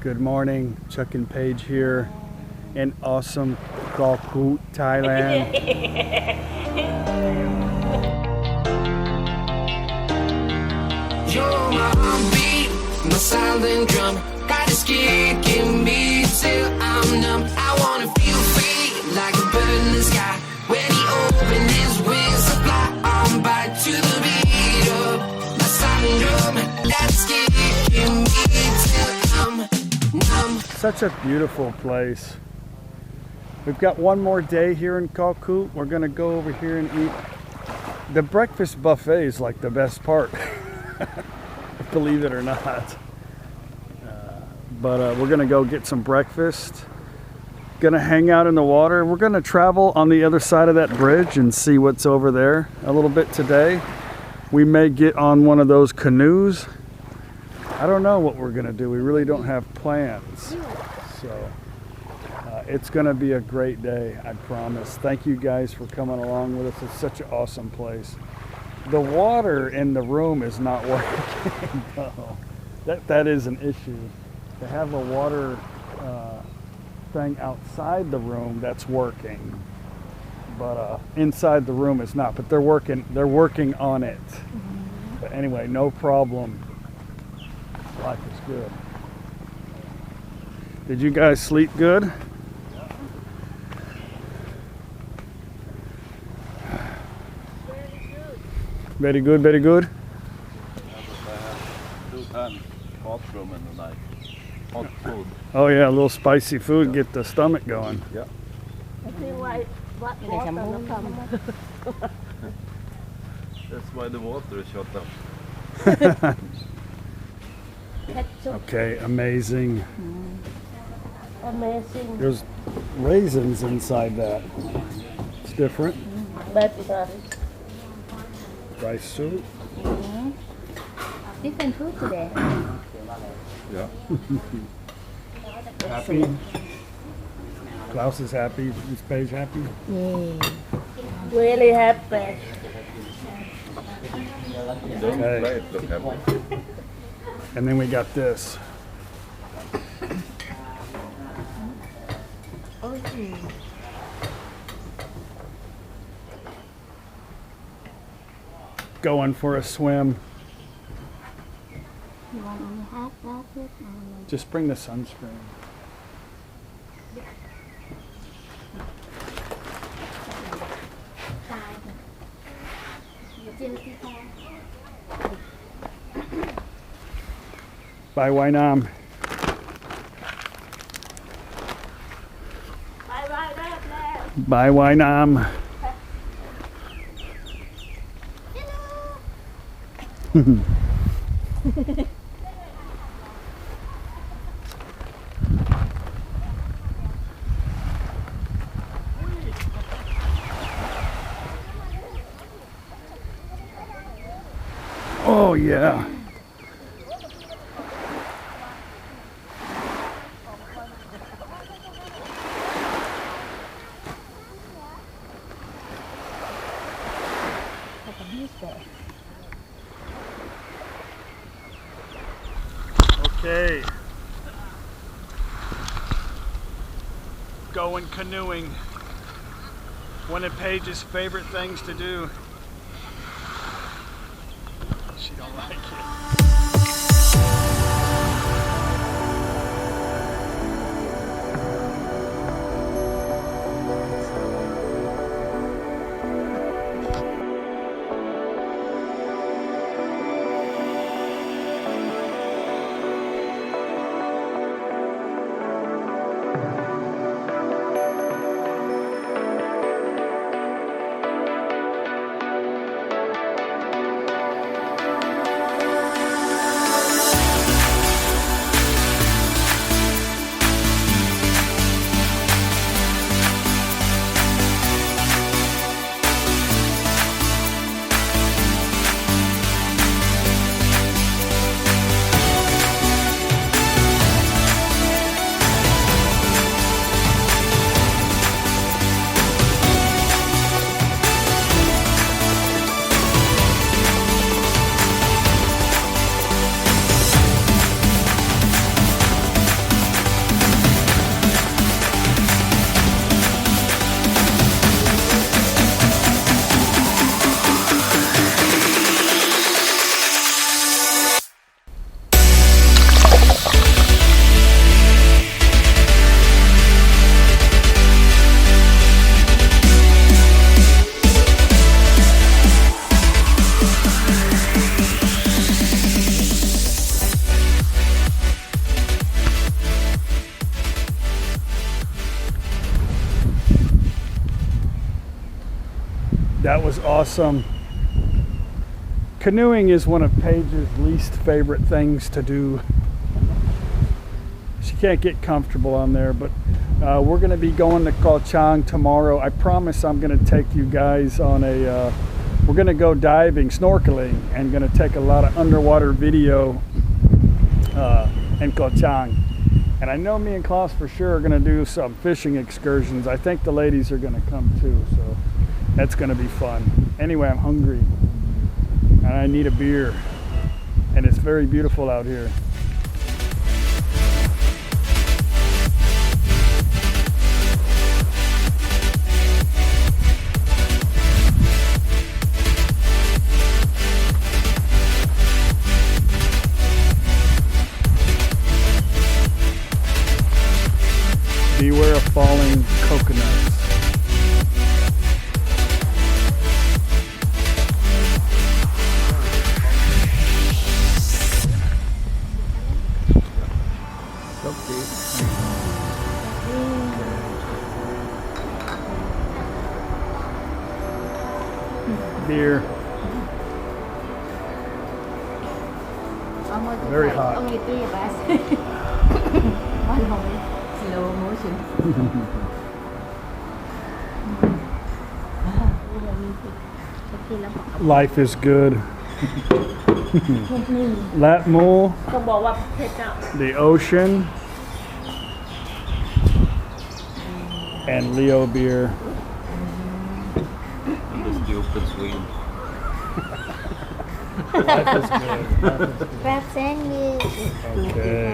Good morning, Chuck and Paige here in awesome Koh Kood Thailand. You're my heartbeat, my silent drum. Got this kicking me till I'm numb. I wanna feel free like a bird in the sky. When he opens his wings to fly on by to the beat of my silent drum. That's kicking me till I'm numb. Such a beautiful place. We've got one more day here in Koh Kood. We're gonna go over here and eat. The breakfast buffet is like the best part. Believe it or not. But we're gonna go get some breakfast. Gonna hang out in the water. We're gonna travel on the other side of that bridge and see what's over there a little bit today. We may get on one of those canoes. I don't know what we're gonna do. We really don't have plans. So it's gonna be a great day, I promise. Thank you guys for coming along with us. It's such an awesome place. The water in the room is not working though. That is an issue. To have a water thing outside the room, that's working, but inside the room is not. But they're working on it. But anyway, no problem. Life is good. Did you guys sleep good? Very good, very good. Hot room in the night. Hot food. Oh yeah, a little spicy food, get the stomach going. Yeah. That's why the water is shut off. Okay, amazing. Amazing. There's raisins inside that. It's different. Rice soup. Different food today. Yeah. Happy. Klaus is happy. Is Paige happy? Yeah. Really happy. Don't Okay. play it, look happy. And then we got this. Going for a swim. You want only half that? Just bring the sunscreen. Bye, Wainam. Bye, Wainam. Oh yeah. Okay. Going canoeing. One of Paige's favorite things to do. She don't like it. That was awesome. Canoeing is one of Paige's least favorite things to do. She can't get comfortable on there, but we're going to be going to Koh Chang tomorrow. I promise I'm going to take you guys on a, we're going to go diving, snorkeling, and going to take a lot of underwater video in Koh Chang. And I know me and Klaus for sure are going to do some fishing excursions. I think the ladies are going to come too, so that's going to be fun. Anyway, I'm hungry and I need a beer, and it's very beautiful out here. Beware of falling coconuts. Beer. Very hot. Only 3 of us. One home. Slow motion. Life is good. Lap Mole, ต้องบอกว่าเผ็ดอ่ะ the ocean, and Leo beer. And the stupid Sweden. Life is good. Crab sandwich. Okay.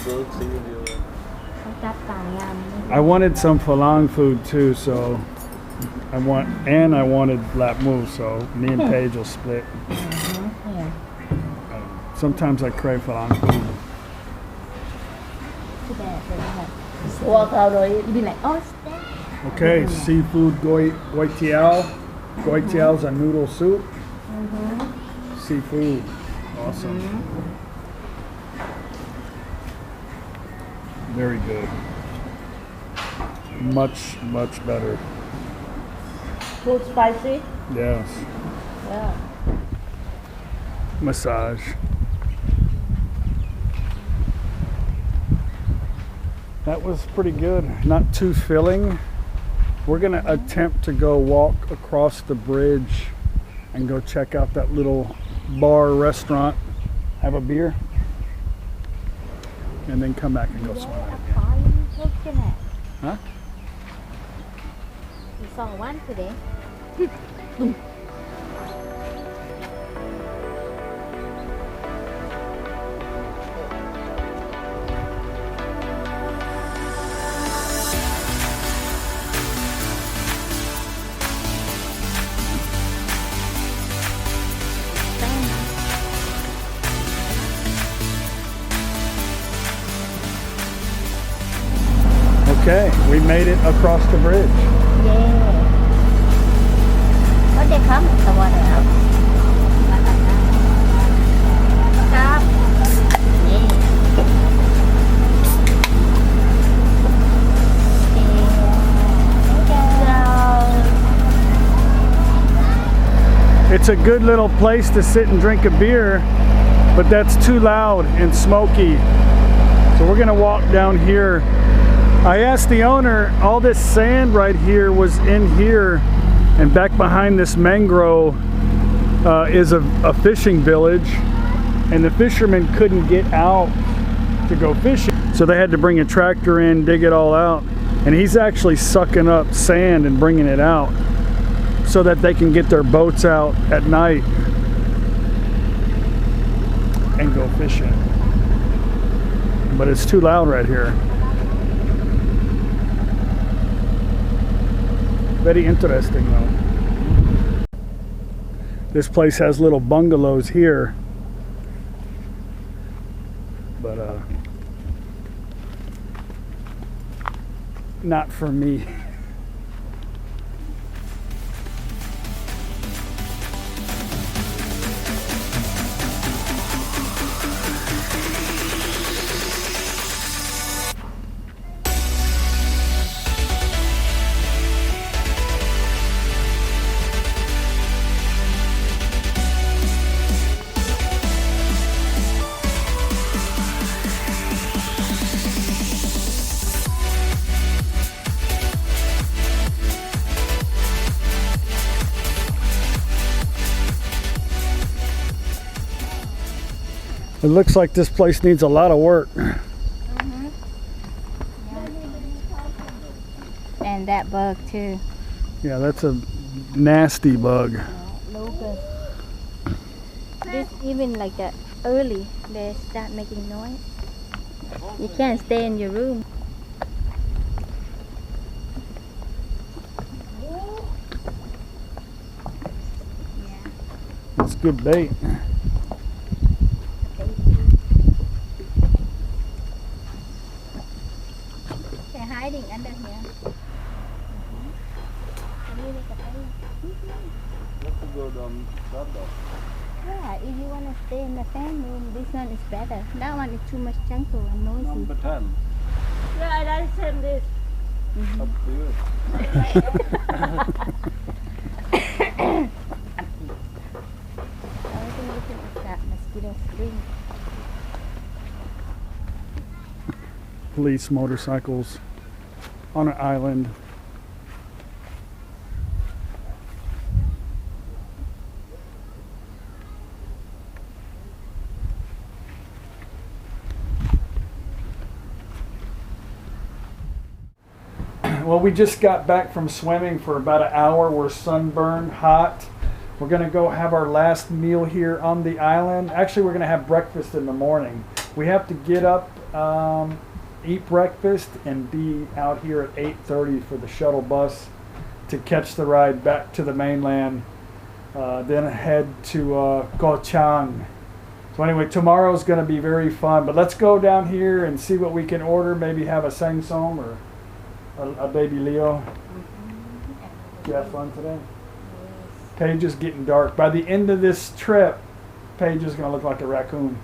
Good, see you. ต้องจับต่างยำ I wanted some Falang food too, so I wanted Lap Move, so me and Paige will split. Sometimes I crave Falang food. ที่แดดเลยค่ะตัวเขาเลย You be like oh steak Okay, seafood goi tiao. Goi tiao's a noodle soup. Seafood, awesome. Very good. Much better. too spicy Yes. yeah Massage. That was pretty good. Not too filling. We're gonna attempt to go walk across the bridge and go check out that little bar restaurant, have a beer, and then come back and go swimming again. Huh? You saw one today Okay, we made it across the bridge. yeah what they come the water out ครับ It's a good little place to sit and drink a beer, but that's too loud and smoky. So we're gonna walk down here. I asked the owner, all this sand right here was in here, and back behind this mangrove is a fishing village, and the fishermen couldn't get out to go fishing. So they had to bring a tractor in, dig it all out, and he's actually sucking up sand and bringing it out so that they can get their boats out at night and go fishing. But it's too loud right here. Very interesting though. This place has little bungalows here, but not for me. It looks like this place needs a lot of work. And that bug too. Yeah, that's a nasty bug. Locust. This even like that early, they start making noise. You can't stay in your room. It's good bait. They're hiding under here. Let's go down that door. Yeah, if you want to stay in the fan room, this one is better. That one is too much jungle and noisy. Number 10. Yeah, I like send this. Up to you. I think this is that mosquito screen. Police motorcycles on an island. Well, we just got back from swimming for about an hour. We're sunburned, hot. We're gonna go have our last meal here on the island. Actually, we're gonna have breakfast in the morning. We have to get up, eat breakfast, and be out here at 8:30 for the shuttle bus to catch the ride back to the mainland. Then head to Koh Chang. So anyway, tomorrow's gonna be very fun. But let's go down here and see what we can order. Maybe have a sang song or a baby Leo. Did you have fun today? Paige is getting dark. By the end of this trip, Paige is going to look like a raccoon.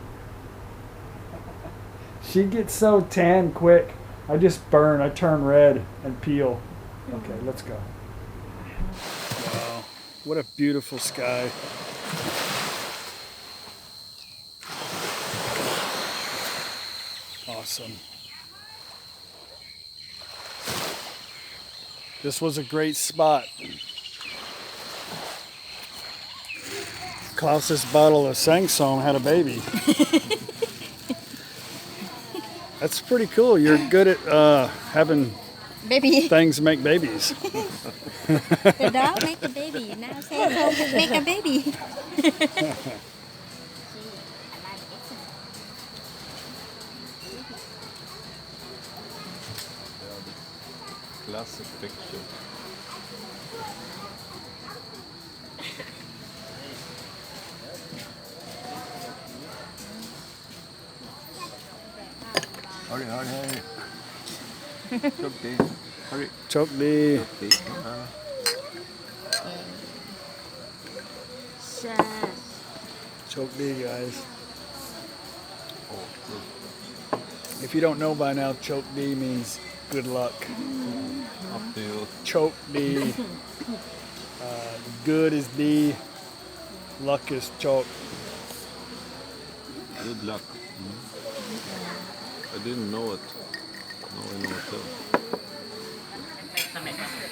She gets so tan quick. I just burn. I turn red and peel. Okay, let's go. Wow, what a beautiful sky. Awesome. This was a great spot. Klaus's bottle of Sangsong had a baby. That's pretty cool. You're good at having Baby. things make babies. The dog make a baby. Now say make a baby. Classic picture. Hurry, hurry, hurry. Chok đi. Hurry. Chok đi. Chok đi. Chok đi, guys. Oh, good. If you don't know by now, chok đi means good luck. Up to you. Chok đi. Good is D. Luck is chok. Good luck. I didn't know it. Now I know it too.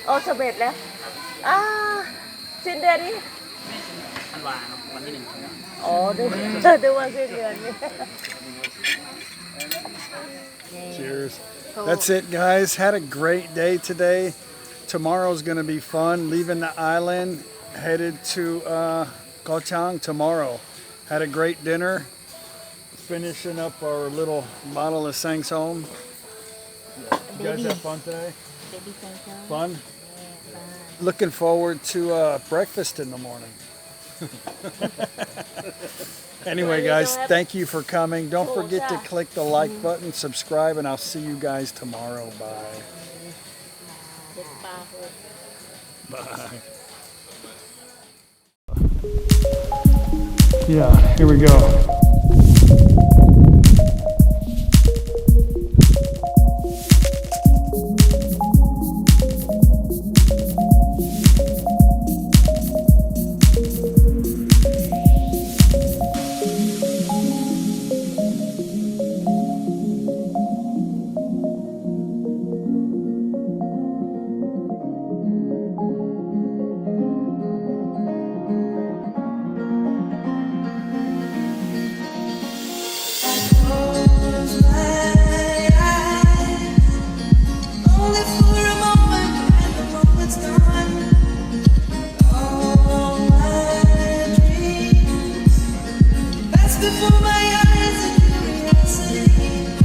โอ้สำเร็จแล้วสิ้นเดือนนี้ ธันวาครับวันที่1 อ๋อดูว่าสิ้นเดือนนี้ Cheers. That's it, guys. Had a great day today. Tomorrow's going to be fun. Leaving the island, headed to Koh Chang tomorrow. Had a great dinner. Finishing up our little bottle of Sangsong. You guys have fun today? Baby Sangsong. Fun? Looking forward to breakfast in the morning. Anyway, guys, thank you for coming. Don't forget to click the like button, subscribe, and I'll see you guys tomorrow. Bye. Bye. Yeah, here we go. my eyes and curiosity.